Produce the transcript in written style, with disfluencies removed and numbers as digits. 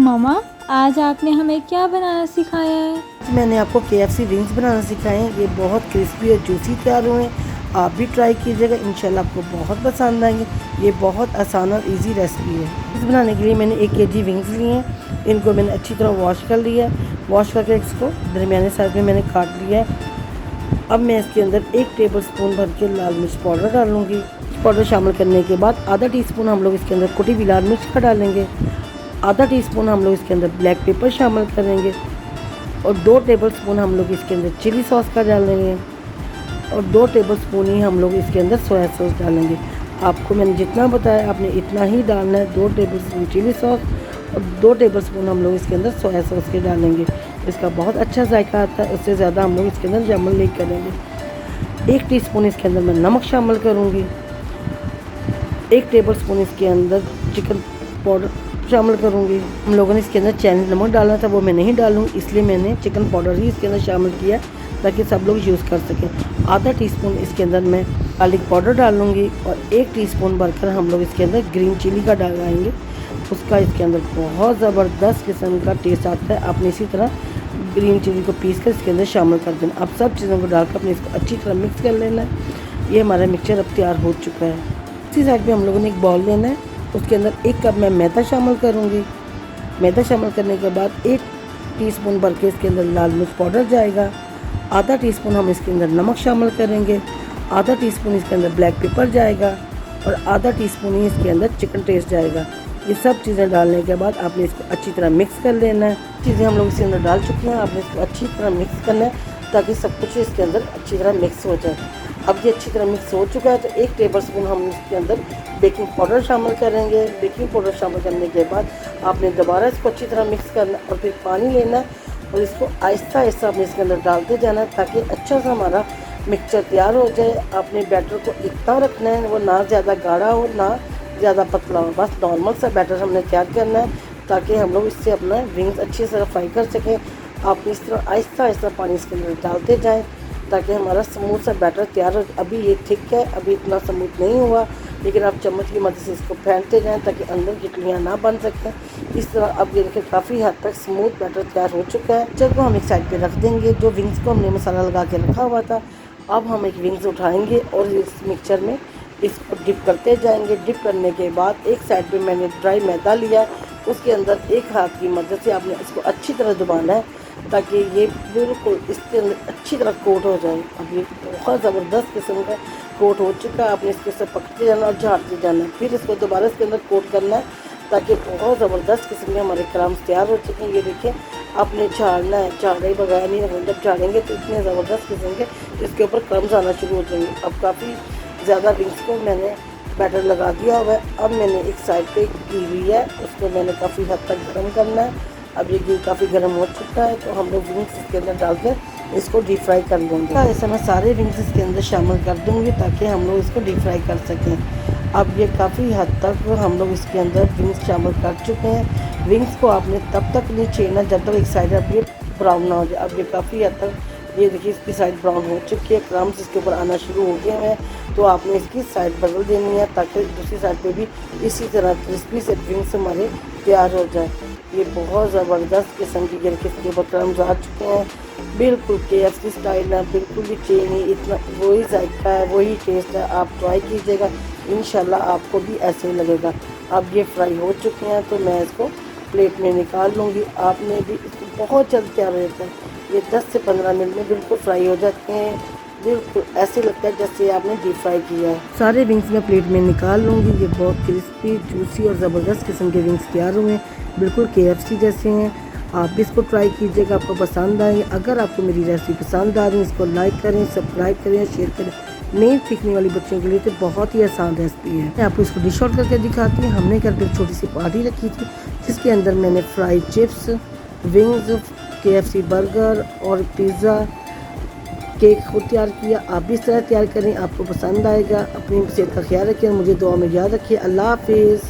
मामा, आज आपने हमें क्या बनाना सिखाया है? मैंने आपको KFC विंग्स बनाना सिखाए हैं। ये बहुत क्रिस्पी और जूसी तैयार हुए हैं। आप भी ट्राई कीजिएगा, इंशाल्लाह आपको बहुत पसंद आएंगे। ये बहुत आसान और इजी रेसिपी है। इस बनाने के लिए मैंने 1 kg विंग्स लिए हैं। इनको मैंने अच्छी तरह वॉश कर लिया है। वॉश करके इसको दरमियाने साइज में मैंने काट लिया है। अब मैं इसके अंदर 1 टेबल स्पून भर के लाल मिर्च पाउडर डालूँगी। पाउडर शामिल करने के बाद आधा टीस्पून हम लोग इसके अंदर कुटी हुई लाल मिर्च का डालेंगे। आधा टीस्पून हम लोग इसके अंदर ब्लैक पेपर शामिल करेंगे और 2 टेबल स्पून हम लोग इसके अंदर चिली सॉस का डालेंगे और 2 टेबल स्पून ही हम लोग इसके अंदर सोया सॉस डालेंगे। आपको मैंने जितना बताया आपने इतना ही डालना है। 2 टेबल स्पून चिली सॉस और 2 टेबल स्पून हम लोग इसके अंदर सोया सॉस के डालेंगे। इसका बहुत अच्छा जायका आता है। उससे ज़्यादा हम लोग इसके अंदर शामिल नहीं करेंगे। 1 टीस्पून इसके अंदर मैं नमक शामिल करूँगी। 1 टेबल स्पून इसके अंदर चिकन पाउडर शामिल करूँगी। हम लोगों ने इसके अंदर चाइनीज़ नमक डालना था, वो मैं नहीं डालूँगी, इसलिए मैंने चिकन पाउडर ही इसके अंदर शामिल किया ताकि सब लोग यूज़ कर सकें। आधा टीस्पून इसके अंदर मैं गार्लिक पाउडर डालूँगी और 1 टीस्पून भरकर हम लोग इसके अंदर ग्रीन चिली का डालेंगे। उसका इसके अंदर बहुत ज़बरदस्त किस्म का टेस्ट आता है। आपने इसी तरह ग्रीन चिली को पीस कर इसके अंदर शामिल कर देना। अब सब चीज़ों को डालकर अपने इसको अच्छी तरह मिक्स कर लेना है। ये हमारा मिक्सचर अब तैयार हो चुका है। इसी साइड पे हम लोगों ने एक बाउल लेना है। उसके अंदर 1 कप मैं मैदा शामिल करूँगी। मैदा शामिल करने के बाद 1 टीस्पून भर के इसके अंदर लाल मिर्च पाउडर जाएगा। आधा टीस्पून हम इसके अंदर नमक शामिल करेंगे। आधा टीस्पून इसके अंदर ब्लैक पेपर जाएगा और आधा टीस्पून ही इसके अंदर चिकन टेस्ट जाएगा। ये सब चीज़ें डालने के बाद आपने इसको अच्छी तरह मिक्स कर लेना है। चीज़ें हम लोग इसके अंदर डाल चुके हैं। आपने इसको अच्छी तरह मिक्स करना है ताकि सब कुछ इसके अंदर अच्छी तरह मिक्स हो जाए। अब ये अच्छी तरह मिक्स हो चुका है तो 1 टेबल स्पून हम इसके अंदर बेकिंग पाउडर शामिल करेंगे। बेकिंग पाउडर शामिल करने के बाद आपने दोबारा इसको अच्छी तरह मिक्स करना और फिर पानी लेना और इसको आहिस्ता आहिस्ता आपने इसके अंदर डालते जाना ताकि अच्छा सा हमारा मिक्सचर तैयार हो जाए। आपने बैटर को इतना रखना है, वो ना ज़्यादा गाढ़ा हो ना ज़्यादा पतला हो, बस नॉर्मल सा बैटर हमने तैयार करना है ताकि हम लोग इससे अपना विंग्स अच्छी तरह फ्राई कर सकें। आप इस तरह आहिस्ता आहिस्ता पानी इसके अंदर डालते जाएँ ताकि हमारा स्मूथ सा बैटर तैयार हो। अभी ये थिक है, अभी इतना स्मूथ नहीं हुआ, लेकिन आप चम्मच की मदद से इसको फेंटते जाएं ताकि अंदर गिटलियाँ ना बन सकें। इस तरह अब ये देखिए काफ़ी हद तक स्मूथ बैटर तैयार हो चुका है। चल को हम एक साइड पे रख देंगे। जो विंग्स को हमने मसाला लगा के रखा हुआ था, अब हम एक विंग्स उठाएंगे और इस मिक्सचर में इसको डिप करते जाएंगे। डिप करने के बाद एक साइड पे मैंने ड्राई मैदा लिया, उसके अंदर एक हाथ की मदद से आपने इसको अच्छी तरह दबाना है ताकि ये बिल्कुल इसके अंदर अच्छी तरह कोट हो जाए। अब ये बहुत ज़बरदस्त किस्म का कोट हो चुका है। आपने इसके साथ पकड़ते जाना और झाड़ते जाना है, फिर इसको दोबारा इसके अंदर कोट करना है ताकि बहुत ज़बरदस्त किस्म के हमारे क्रम्स तैयार हो चुके हैं। ये देखिए आपने झाड़ना है, झाड़े बगैर नहीं रखना। जब झाड़ेंगे तो इतने ज़बरदस्त किस्म के इसके ऊपर क्रम्स आना शुरू हो जाएंगे। अब काफ़ी ज़्यादा विंग्स को मैंने बैटर लगा दिया हुआ है। अब मैंने एक साइड पे घी लिया है, उसको मैंने काफ़ी हद तक गर्म करना है। अब ये घी काफ़ी गर्म हो चुका है तो हम लोग विंग्स इसके अंदर डालकर इसको डीप फ्राई कर लेंगे। ऐसे मैं सारे विंग्स इसके अंदर शामिल कर दूँगी ताकि हम लोग इसको डीप फ्राई कर सकें। अब ये काफ़ी हद तक हम लोग इसके अंदर विंग्स शामिल कर चुके हैं। विंग्स को आपने तब तक नहीं छेड़ना जब तक एक साइड अब ये ब्राउन ना हो जाए। अब ये काफ़ी हद तक ये देखिए इसकी साइड ब्राउन हो चुकी है, क्रम्स इसके ऊपर आना शुरू हो गए हैं, तो आपने इसकी साइड बदल देनी है ताकि दूसरी साइड पे भी इसी तरह क्रिस्पी से विंग्स हमारे तैयार हो जाए। ये बहुत ज़बरदस्त किस्म की गिरके इसके ऊपर क्रम्स आ चुके हैं। बिल्कुल KFC स्टाइल है, बिल्कुल भी चेंज नहीं, इतना वही जायका है, वही टेस्ट है। आप ट्राई कीजिएगा, इंशाल्लाह आपको भी ऐसे ही लगेगा। अब ये फ्राई हो चुके हैं तो मैं इसको प्लेट में निकाल लूँगी। आपने भी इसको बहुत जल्द तैयार हो जाता है। ये 10 से 15 मिनट में बिल्कुल फ्राई हो जाते हैं। बिल्कुल ऐसे लगता है जैसे आपने डीप फ्राई किया है। सारे विंग्स मैं प्लेट में निकाल लूँगी। ये बहुत क्रिस्पी, जूसी और ज़बरदस्त किस्म के विंग्स तैयार हुए हैं, बिल्कुल KFC जैसे हैं। आप भी इसको ट्राई कीजिएगा, आपको पसंद आएंगे। अगर आपको मेरी रेसिपी पसंद आ रही है, इसको लाइक करें, सब्सक्राइब करें, शेयर करें। नई सीखने वाली बच्चों के लिए तो बहुत ही आसान रेसिपी है। मैं आपको इसको डिश आउट करके दिखाती हूँ। हमने घर पर एक छोटी सी पार्टी रखी थी जिसके अंदर मैंने fried chips, wings, KFC burger और पिज़्ज़ा केक खुद तैयार किया। आप भी इस तरह तैयार करें, आपको पसंद आएगा। अपनी सेहत का ख्याल रखें, मुझे दुआ में याद रखिए। अल्लाह हाफिज़।